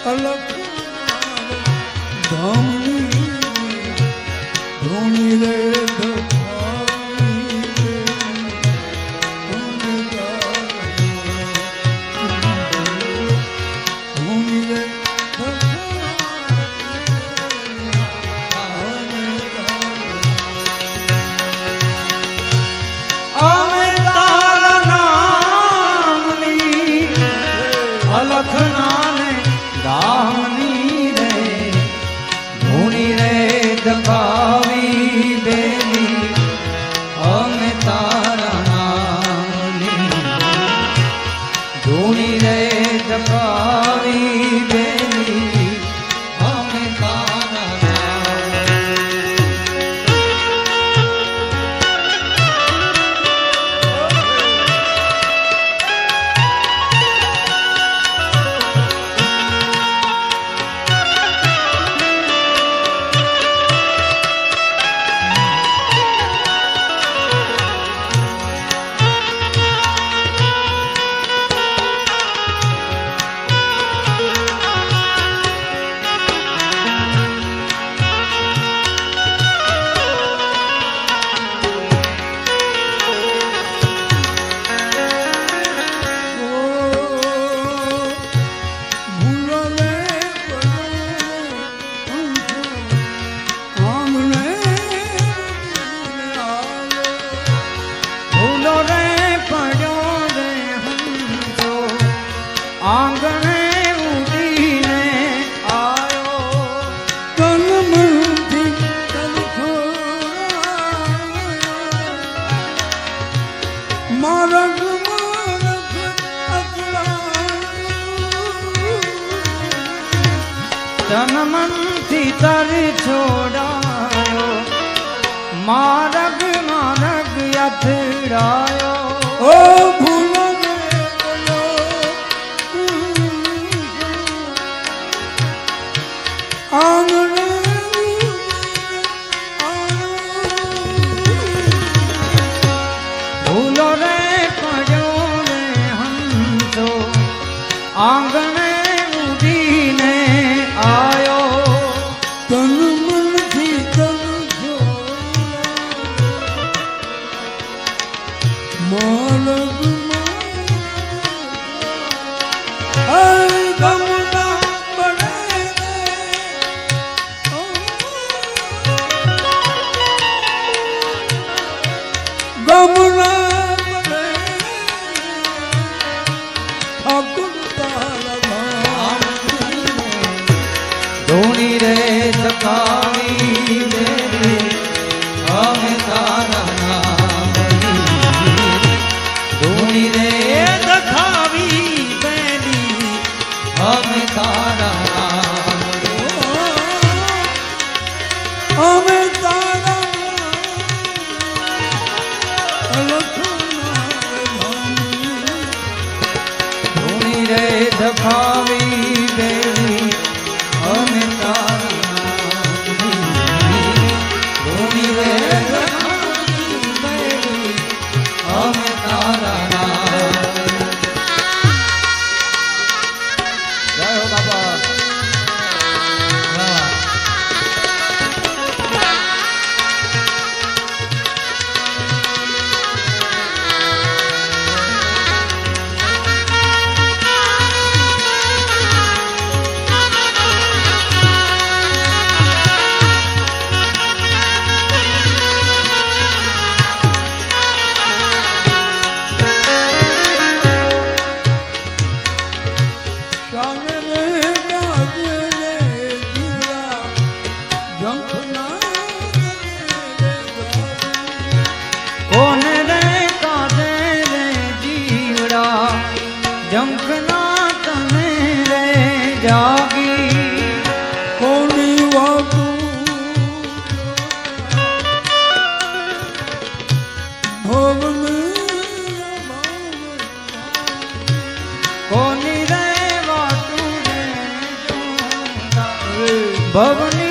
અલખ ધોની રે દબાવી બેલી અમે તારા નામની ધૂણી રે દબાવી બેલી અમે તારા આંગણે ઉડીને આયો તન મનથી તન મારગ તન મનથી તરી છોડાયો મારગ મારગ અથડાયો ઓ ભૂલ ભૂલો રે પડ્યો રે હંસો આંગણે ઉડીને આયો તન મનથી તન માલગ ધૂણી રે દબાવી બેલી અમે તારા નામની ધૂણી રે દબાવી બેલી અમે તારા અમે તારા ધૂણી રે દબાવી બેલી અમે તારા ધૂણી રે દબાવી બેલી અમે તારા જય હો બાબા જંખના તને રે જાગી કોની વાતું કોની રે વાતું રે ભવની